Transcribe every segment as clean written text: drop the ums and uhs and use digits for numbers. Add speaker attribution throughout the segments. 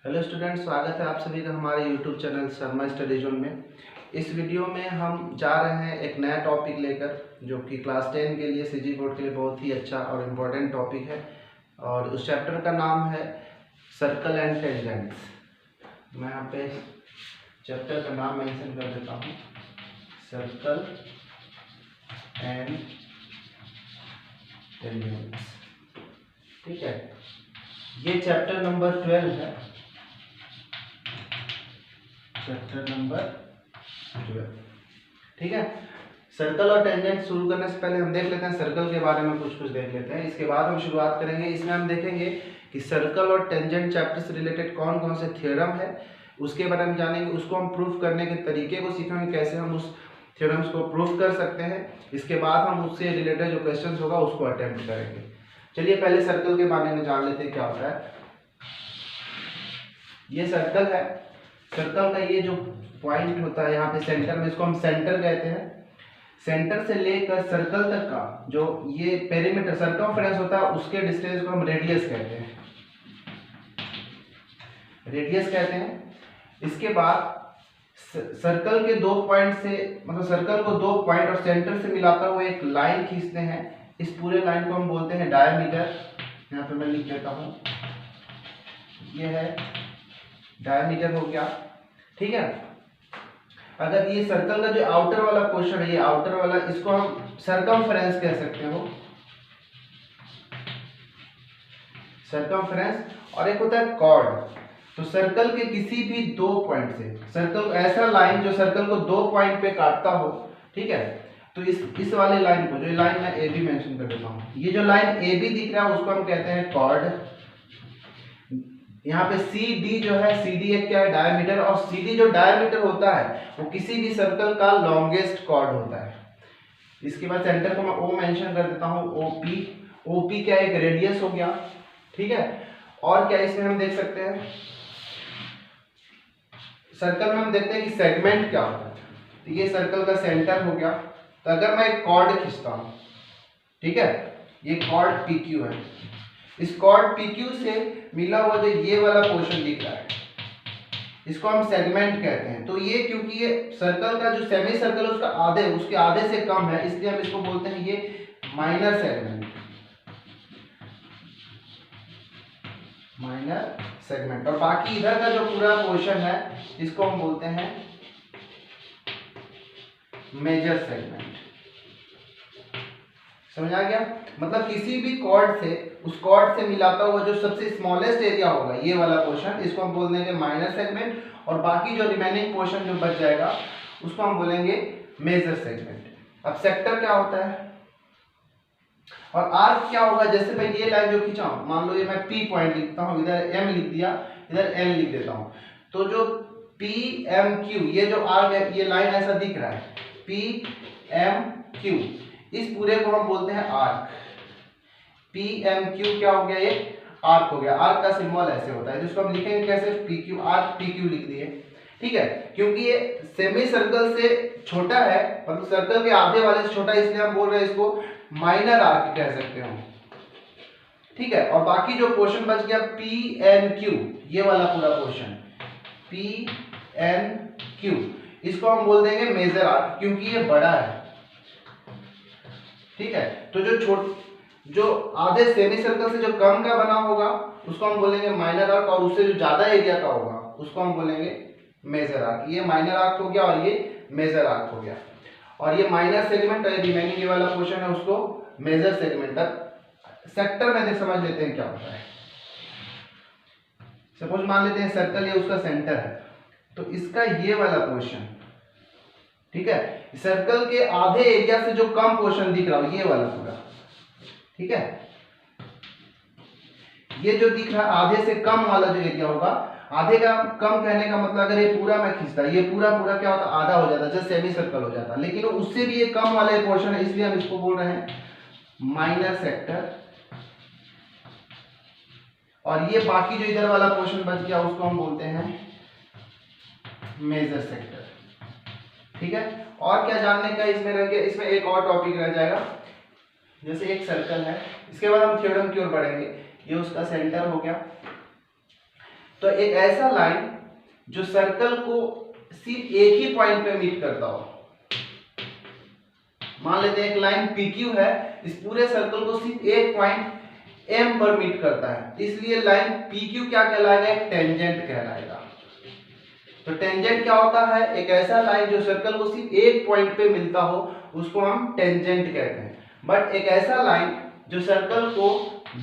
Speaker 1: Hello student, स्वागत है आप सभी का हमारे YouTube channel Sharma study zone में। इस वीडियो में हम जा रहे हैं एक नया टॉपिक लेकर, जो कि क्लास 10 के लिए सीजी बोर्ड के लिए बहुत ही अच्छा और इम्पोर्टेंट टॉपिक है। और उस चैप्टर का नाम है सर्कल एंड टेंजेंट्स। मैं यहाँ पे चैप्टर का नाम मेंशन कर देता हूँ, सर्कल एंड टेंजेंट्स। ठीक है, ये चैप्टर नंबर 12 है, चैप्टर नंबर 12। ठीक है, सर्कल और टेंजेंट शुरू करने से पहले हम देख लेते हैं सर्कल के बारे में कुछ देख लेते हैं। इसके बाद हम शुरुआत करेंगे। इसमें हम देखेंगे कि सर्कल और टेंजेंट चैप्टर से रिलेटेड कौन कौन से थ्योरम है, उसके बारे में जानेंगे। उसको हम प्रूफ करने के तरीके को सीखेंगे, कैसे हम उस थ्योरम्स को प्रूफ कर सकते हैं। इसके बाद हम उससे रिलेटेड जो क्वेश्चन होगा उसको अटेम्प्ट करेंगे। चलिए पहले सर्कल के बारे में जान लेते हैं क्या होता है। ये सर्कल है, सर्कल का ये जो पॉइंट होता है यहाँ पे सेंटर में, इसको हम सेंटर कहते हैं। सेंटर से लेकर सर्कल तक का जो ये पेरीमीटर सर्कमफ्रेंस होता है, उसके डिस्टेंस को हम रेडियस कहते हैं, रेडियस कहते हैं। इसके बाद सर्कल के दो पॉइंट से, मतलब सर्कल को दो पॉइंट और सेंटर से मिलाता हुआ एक लाइन खींचते हैं। इस पूरे लाइन को हम बोलते हैं डायमीटर। यहाँ पे मैं लिख देता हूँ, ये है डायमीटर हो गया। ठीक है, अगर ये सर्कल का जो आउटर वाला पोर्शन है, ये आउटर वाला, इसको हम सर्कमफ्रेंस कह सकते हो, सर्कमफ्रेंस। और एक होता है कॉर्ड। तो सर्कल के किसी भी दो पॉइंट से, सर्कल ऐसा लाइन जो सर्कल को दो पॉइंट पे काटता हो, ठीक है, तो इस वाले लाइन को, जो लाइन मैं ए बी मेंशन कर देता हूँ, ये जो लाइन ए बी दिख रहा है उसको हम कहते हैं कॉर्ड। यहाँ पे सी डी जो है, सी डी एक क्या है, डायमीटर। और सी डी जो डायमीटर होता है वो किसी भी सर्कल का लॉन्गेस्ट कॉर्ड होता है। इसके बाद सेंटर को मैं ओ मेंशन कर देता हूँ, ओपी। ओपी क्या, एक रेडियस हो गया। ठीक है, और क्या इसमें हम देख सकते हैं, सर्कल में हम देखते हैं कि सेगमेंट क्या होता है। तो ये सर्कल का सेंटर हो गया। तो अगर मैं एक कॉर्ड खींचता हूँ, ठीक है, ये कॉर्ड पी क्यू है, इस कॉर्ड PQ से मिला हुआ जो ये वाला पोर्शन दिख रहा है, इसको हम सेगमेंट कहते हैं। तो ये क्योंकि ये सर्कल का जो सेमी सर्कल है उसके आधे से कम है, इसलिए हम इसको बोलते हैं ये माइनर सेगमेंट, माइनर सेगमेंट। और बाकी इधर का जो पूरा पोर्शन है इसको हम बोलते हैं मेजर सेगमेंट। समझ आ गया? मतलब किसी भी कॉर्ड से, उस कॉर्ड से मिलाता हुआ जो सबसे स्मॉलेस्ट एरिया होगा, ये वाला पोर्शन, इसको हम बोल देंगे माइनर सेगमेंट। और बाकी जो रिमेनिंग पोर्शन जो बच जाएगा उसको हम बोलेंगे मेजर सेगमेंट। अब सेक्टर क्या होता है और आर्क क्या होगा? जैसे मैं ये लाइन जो खींचा हूं, मान लो ये मैं P पॉइंट लिखता हूं, इधर M लिख दिया, इधर N लिख देता हूं, तो जो PMQ, ये जो आर्क है, ये लाइन ऐसा दिख रहा है, PMQ, इस पूरे को हम बोलते हैं आर्क। PMQ क्या हो गया, ये आर्क हो गया। आर्क का सिंबल ऐसे होता है, जिसको हम लिखेंगे कैसे, PQ, आर्क PQ लिख दिए। ठीक है, क्योंकि ये सेमी सर्कल से छोटा है, मतलब सर्कल के आधे वाले से छोटा है, इसलिए हम बोल रहे हैं इसको माइनर आर्क कह सकते हो। ठीक है, और बाकी जो पोर्शन बच गया PNQ, ये वाला पूरा पोर्शन PNQ, इसको हम बोल देंगे मेजर आर्क, क्योंकि ये बड़ा है। ठीक है, तो जो आधे सेमी सर्कल से जो कम का बना होगा उसको हम बोलेंगे माइनर आर्क, और उससे जो ज्यादा एरिया का होगा उसको हम बोलेंगे मेजर आर्क। ये माइनर आर्क हो गया और ये मेजर आर्क हो गया। और ये माइनर सेगमेंट और ये रिमेनिंग ये वाला पोर्शन है उसको मेजर सेगमेंट। अब सेक्टर में समझ लेते हैं क्या होता है। सपोज मान लेते हैं सर्कल ये उसका सेंटर है, तो इसका ये वाला पोर्शन, ठीक है, सर्कल के आधे एरिया से जो कम पोर्शन दिख रहा हो, ये वाला पूरा, ठीक है, ये जो दिख रहा है आधे से कम वाला जो एरिया होगा, आधे का कम कहने का मतलब अगर ये पूरा मैं खींचता, ये पूरा क्या होता, आधा हो जाता, जैसे सेमी सर्कल हो जाता, लेकिन उससे भी ये कम वाला पोर्शन है, इसलिए हम इसको बोल रहे हैं माइनर सेक्टर। और ये बाकी जो इधर वाला पोर्शन बच गया उसको हम बोलते हैं मेजर सेक्टर। ठीक है, और क्या जानने का इसमें रह गया, इसमें एक और टॉपिक रह जाएगा, जैसे एक सर्कल है, इसके बाद हम थ्योरम की ओर बढ़ेंगे। ये उसका सेंटर हो गया, तो एक ऐसा लाइन जो सर्कल को सिर्फ एक ही पॉइंट पे मीट करता हो, मान लेते हैं एक लाइन PQ है, इस पूरे सर्कल को सिर्फ एक पॉइंट M पर मीट करता है, इसलिए लाइन PQ क्या कहलाएगा, एक टेंजेंट कहलाएगा। तो टेंजेंट क्या होता है, एक ऐसा लाइन जो सर्कल को सिर्फ एक पॉइंट पे मिलता हो उसको हम टेंजेंट कहते हैं। बट एक ऐसा लाइन जो सर्कल को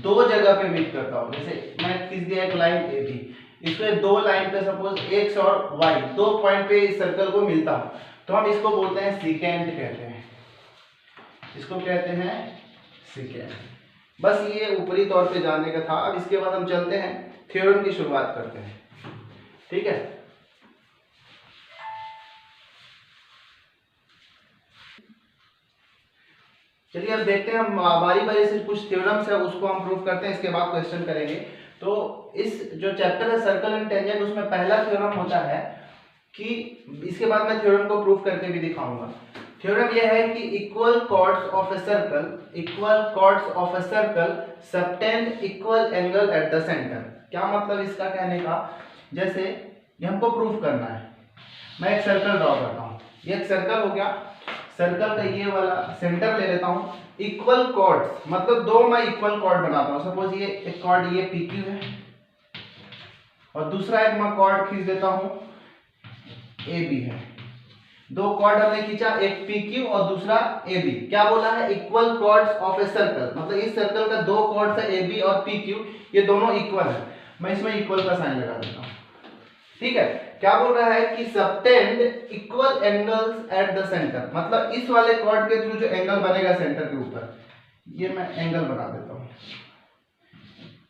Speaker 1: दो जगह पे मीट करता हो, जैसे मैं खींच दिया एक लाइन AB, इसको दो लाइन पे सपोज X और Y दो पॉइंट पे इस सर्कल को मिलता हो, तो हम इसको बोलते हैं सेकेंड कहते हैं, इसको कहते हैं सेकेंड। बस ये ऊपरी तौर पे जानने का था। अब इसके बाद हम चलते हैं थ्योरम की शुरुआत करते हैं, ठीक है। चलिए अब देखते हैं, हम बारी बारी से कुछ थ्योरम्स है उसको हम प्रूव करते हैं, इसके बाद क्वेश्चन करेंगे। तो इस जो चैप्टर है सर्कल एंड टेंजेंट, उसमें पहला थ्योरम होता है कि, इसके बाद मैं थ्योरम को प्रूव करके भी दिखाऊंगा। थ्योरम यह है कि equal chords of a circle subtend equal angle at the centre. क्या मतलब इसका कहने का, जैसे ये हमको प्रूफ करना है, मैं एक सर्कल ड्रॉ करता हूँ, ये एक सर्कल हो गया, सर्कल का ये वाला सेंटर ले लेता हूँ, इक्वल कॉर्ड्स मतलब दो मैं इक्वल कॉर्ड बनाता हूँ, सपोज ये एक कॉर्ड ये PQ है और दूसरा एक मैं कॉर्ड खींच देता हूँ AB है। दो कॉर्ड हमने खींचा, एक PQ और दूसरा AB। क्या बोला है, equal chords of a circle, मतलब इस सर्कल का दो कॉर्ड्स है AB और PQ, ये दोनों इक्वल है। मैं इसमें इक्वल का साइन लगा देता हूँ, ठीक है। क्या बोल रहा है कि subtend equal angles eight the centre, मतलब इस वाले कॉर्ड के थ्रू जो एंगल बनेगा सेंटर के ऊपर, ये मैं एंगल बना देता हूँ,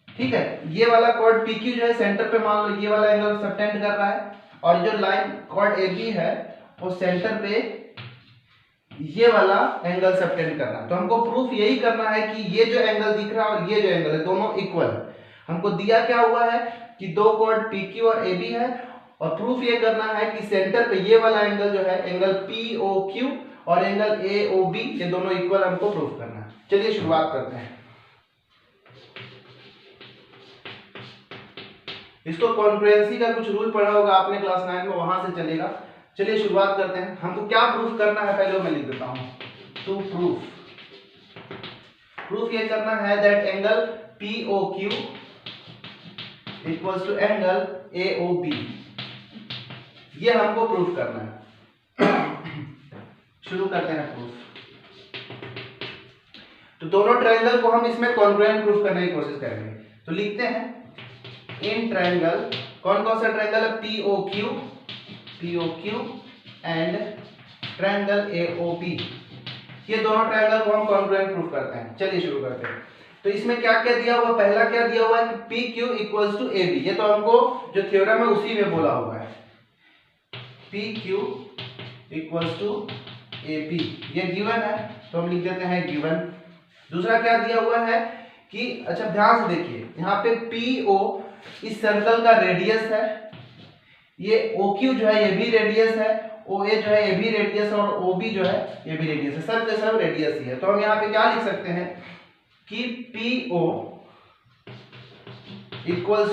Speaker 1: ठीक है। ये वाला कॉर्ड PQ जो है सेंटर पे मान लो ये वाला एंगल सबटेंड कर रहा है, और जो लाइन कॉर्ड AB है वो सेंटर पे ये वाला एंगल सबटेंड करना है। तो हमको प्रूफ यही करना है कि ये जो एंगल दिख रहा है और ये जो एंगल है दोनों इक्वल है। हमको दिया क्या हुआ है कि दो कॉर्ड PQ और AB है, और प्रूफ ये करना है कि सेंटर पे ये वाला एंगल जो है एंगल POQ और एंगल AOB ये दोनों इक्वल, हमको प्रूफ करना है। चलिए शुरुआत करते हैं। इसको कॉन्ग्रुएंसी का कुछ रूल पढ़ा होगा आपने क्लास 9 में, वहां से चलेगा। चलिए शुरुआत करते हैं। हमको क्या प्रूफ करना है, पहले मैं लिख देता हूं, टू प्रूफ ये करना है that angle POQ equals to angle AOB, ये हमको प्रूफ करना है। शुरू करते हैं प्रूफ। तो दोनों ट्रायंगल को हम इसमें कॉन्ग्रुएंट प्रूफ करने की कोशिश करेंगे। तो लिखते हैं इन ट्रायंगल, कौन कौन सा ट्रायंगल है, POQ एंड ट्रायंगल AOB, ये दोनों ट्रायंगल को हम कॉन्ग्रुएंट प्रूफ करते हैं। चलिए शुरू करते हैं। तो इसमें क्या क्या दिया हुआ, पहला क्या दिया हुआ है कि PQ इक्वल्स टू AB, ये तो हमको जो थ्योरम है उसी में बोला हुआ है, PQ इक्वल्स टू AB, ये गिवन है तो हम लिख देते हैं गिवन। दूसरा क्या दिया हुआ है कि, अच्छा ध्यान से देखिए, यहाँ पे PO इस सर्कल का रेडियस है, ये OQ जो है ये भी रेडियस है, OA जो है ये भी रेडियस, और OB जो है ये भी रेडियस है, सब के सब रेडियस ही है। तो हम यहाँ पे क्या लिख सकते हैं कि PO इक्वल्स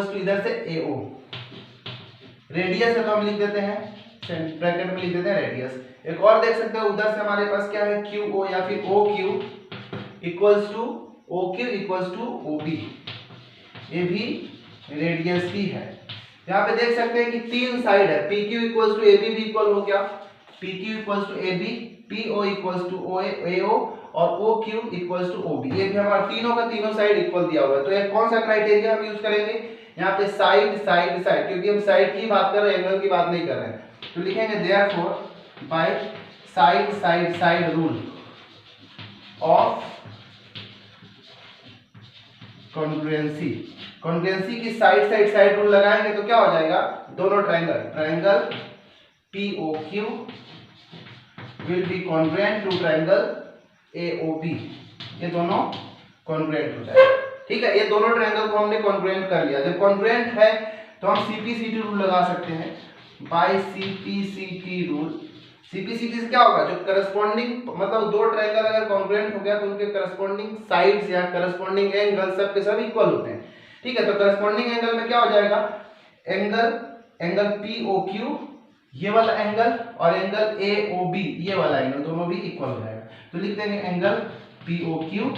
Speaker 1: टू इधर से AO, रेडियस है तो हम लिख देते हैं ब्रैकेट में लिख देते हैं रेडियस। एक और देख सकते हो उधर से हमारे पास क्या है, QO या फिर OQ equals to OQ equals to OB, ये भी रेडियस ही है। यहाँ पे देख सकते हैं कि तीन साइड है, PQ इक्वल्स टू AB भी इक्वल हो गया, PQ equals to AB, PO equals to AO और OQ इक्वल्स टू OB, ये भी हमारा तीनों का तीनों साइड इक्वल दिया हुआ है। तो ये कौन सा क्राइटेरिया हम यूज करेंगे यहाँ पे, साइड साइड साइड, क्योंकि हम साइड की बात कर रहे हैं, एंगल की बात नहीं कर रहे हैं। तो लिखेंगे therefore by side side side rule of congruency, congruency की साइड साइड साइड रूल लगाएंगे तो क्या हो जाएगा, दोनों triangle POQ will be congruent to triangle AOB, ये दोनों कॉन्ग्रुएंट हो जाएगा। ठीक है, ये दोनों ट्रायंगल को हमने कॉन्ग्रुएंट कर लिया। जब कॉन्ग्रुएंट है तो हम CP/CT रूल लगा सकते हैं, बाय CP/CT रूल। CP/CT से क्या होगा, जो करस्पॉन्डिंग, मतलब दो ट्रायंगल अगर कॉन्ग्रुएंट हो गया तो उनके करस्पॉन्डिंग साइड्स या करस्पॉन्डिंग एंगल सब के सब इक्वल होते हैं। ठीक है, तो करस्पॉन्डिंग एंगल में क्या हो जाएगा, एंगल POQ ये वाला एंगल और एंगल AOB ये वाला एंगल दोनों भी इक्वल हो जाएगा। तो लिख देंगे angle POQ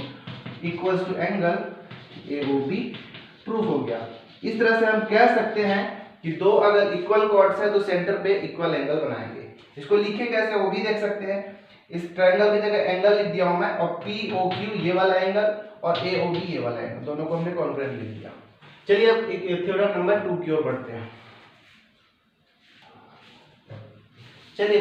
Speaker 1: equals to angle AOB, proof हो गया। इस तरह से हम कह सकते हैं कि दो अगर इक्वल कॉर्ड्स है तो सेंटर पे इक्वल एंगल बनाएंगे। इसको लिखे कैसे वो भी देख सकते हैं। इस ट्रायंगल की जगह एंगल लिख दिया हूं मैं, और POQ ये वाला एंगल और AOB ये वाला एंगल, दोनों को हमने कॉन्ग्रुएंट लिख दिया। चलिए अब थ्योरम नंबर 2 की ओर बढ़ते हैं। चलिए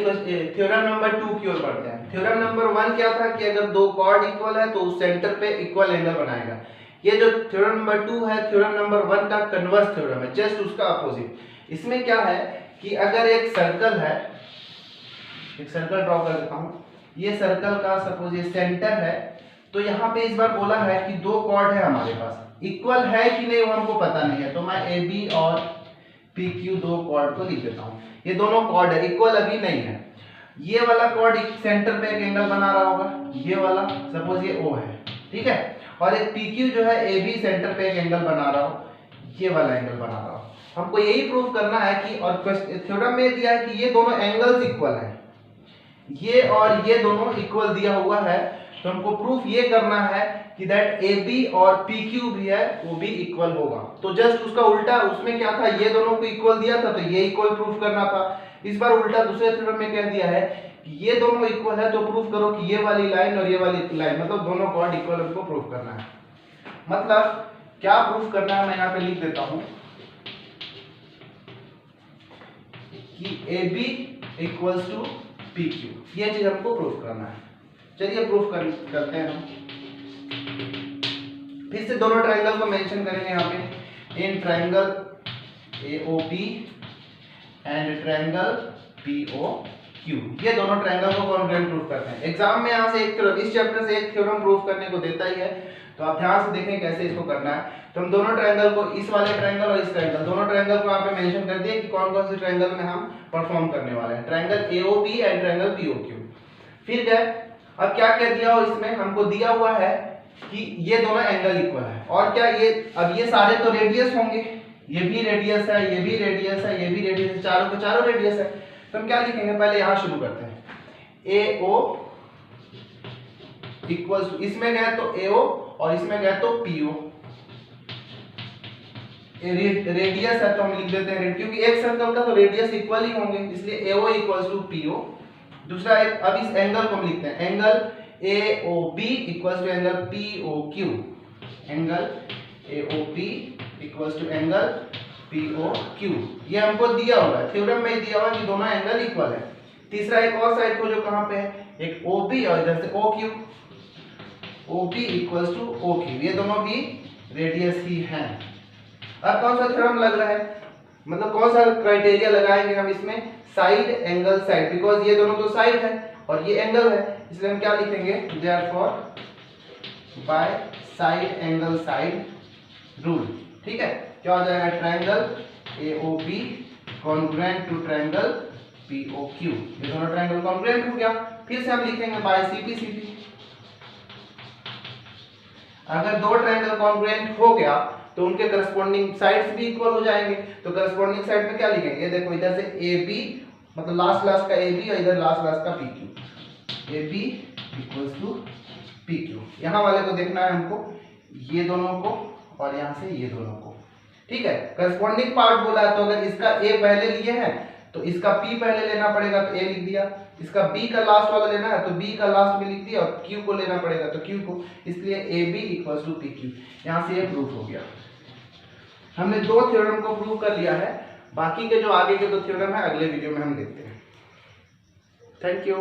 Speaker 1: थ्योरम नंबर 2 की ओर बढ़ते हैं। थ्योरम नंबर 1 क्या था कि अगर दो कॉर्ड इक्वल है तो उस सेंटर पे इक्वल एंगल बनाएगा। ये जो थ्योरम नंबर 2 है, थ्योरम नंबर 1 का कन्वर्स थ्योरम है, जस्ट उसका अपोजिट। इसमें क्या है कि अगर एक सर्कल है, एक सर्कल ड्रॉ कर देता हूं, ये सर्कल का सपोज ये सेंटर है, तो यहाँ पे इस बार बोला है कि दो कॉर्ड है हमारे पास, इक्वल है कि नहीं वो हमको पता नहीं है, तो मैं AB और PQ दो कॉर्ड को लिख देता हूँ। ये दोनों कॉर्ड है, इक्वल अभी नहीं है। ये वाला कॉर्ड सेंटर पे एक एंगल बना रहा होगा, ये वाला सपोज ये O है, ठीक है, और एक PQ जो है AB सेंटर पे एक एंगल बना रहा हो, ये वाला एंगल बना रहा हो। हमको यही प्रूफ करना है कि, और थ्योरम में दिया है कि ये दोनों एंगल्स इक्वल हैं, ये और ये दोनों इक्वल दिया हुआ है, तो हमको प्रूफ ये करना है कि दैट AB और PQ भी है वो भी इक्वल होगा। तो जस्ट उसका उल्टा, उसमें क्या था, ये दोनों को इक्वल दिया था तो ये इक्वल प्रूफ करना था। इस बार उल्टा दूसरे थ्योरम में कह दिया है कि ये दोनों इक्वल है, तो प्रूफ करो कि ये वाली लाइन और ये वाली लाइन, मतलब दोनों कॉर्ड इक्वल, हमको प्रूफ करना है। मतलब क्या प्रूफ करना है, मैं यहाँ पे लिख देता हूं कि AB इक्वल्स टू PQ, ये चीज हमको प्रूफ करना है। चलिए प्रूफ करते हैं हम। फिर से दोनों ट्रायंगल को मेंशन करेंगे यहाँ पे, in triangle AOP and triangle POQ, ये दोनों ट्रायंगल को कॉन्ग्रुएंट प्रूफ करते हैं। एग्जाम में यहाँ से एक थ्योरम, इस चैप्टर से एक थ्योरम प्रूफ करने को देता ही है, तो आप ध्यान से देखें कैसे इसको करना है। तो हम दोनों ट्रायंगल को, इस वाले ट्रायंगल और इस ट्रायंगल, दोनों ट्रायंगल को यहाँ पे मेंशन कर दिए कि कौन कौन से ट्रायंगल में हम परफॉर्म करने वाले हैं, triangle AOP and triangle POQ। फिर गए, अब क्या कह दिया हो, इसमें हमको दिया हुआ है कि ये दोनों एंगल इक्वल है, और क्या ये, अब ये सारे तो रेडियस होंगे, ये भी रेडियस है, ये भी रेडियस है, ये भी रेडियस है, चारों के चारों रेडियस है। तो हम क्या लिखेंगे, पहले यहां शुरू करते हैं, AO इक्वल्स टू, इसमें गए तो AO और इसमें गए तो PO, रेडियस है तो हम लिख देते हैं, क्योंकि एक सर्कल का तो रेडियस इक्वल ही होंगे, इसलिए AO इक्वल्स टू PO। दूसरा एक, अब इस एंगल को हम लिखते हैं, angle AOB equals to angle POQ, angle AOP equals to angle POQ, ये हमको दिया हुआ है, थ्योरम में ही दिया हुआ है कि दोनों एंगल इक्वल है। तीसरा एक और साइड को जो कहां पे है, एक OB और इधर से OQ, OB equals to OQ, ये दोनों भी रेडियस ही हैं। अब कौन सा थ्योरम लग रहा है, मतलब कौन सा क्राइटेरिया लगाएंगे हम इसमें, साइड एंगल साइड, बिकॉज ये दोनों तो साइड है और ये एंगल है, इसलिए हम क्या लिखेंगे, therefore by side angle side rule. ठीक है, क्या हो जाएगा, triangle AOB congruent to triangle POQ, ये दोनों ट्रायंगल कॉन्ग्रुएंट हो गया। फिर से हम लिखेंगे बाय CP। अगर दो ट्रायंगल कॉन्ग्रुएंट हो गया तो उनके करस्पॉन्डिंग साइड्स भी इक्वल हो जाएंगे, तो करस्पॉन्डिंग साइड में क्या लिखेंगे, ये देखो इधर से AB, मतलब लास्ट का AB और इधर लास्ट का PQ, AB equals to PQ। यहाँ वाले को देखना है हमको, ये दोनों को और यहाँ से ये दोनों को, ठीक है। करस्पॉन्डिंग पार्ट बोला है, तो अगर इसका A पहले लिए हैं तो इसका P पहले लेना पड़ेगा, तो A लिख दिया, इसका B का लास्ट वाला लेना है तो B का लास्ट में लिख दिया, और Q को लेना पड़ेगा तो Q को, इसलिए AB इक्वल्स टू PQ। यहाँ से ये प्रूफ हो गया, हमने दो थ्योरम को प्रूव कर लिया है। बाकी के जो आगे के दो थ्योरम है अगले वीडियो में हम देखते हैं। Thank you.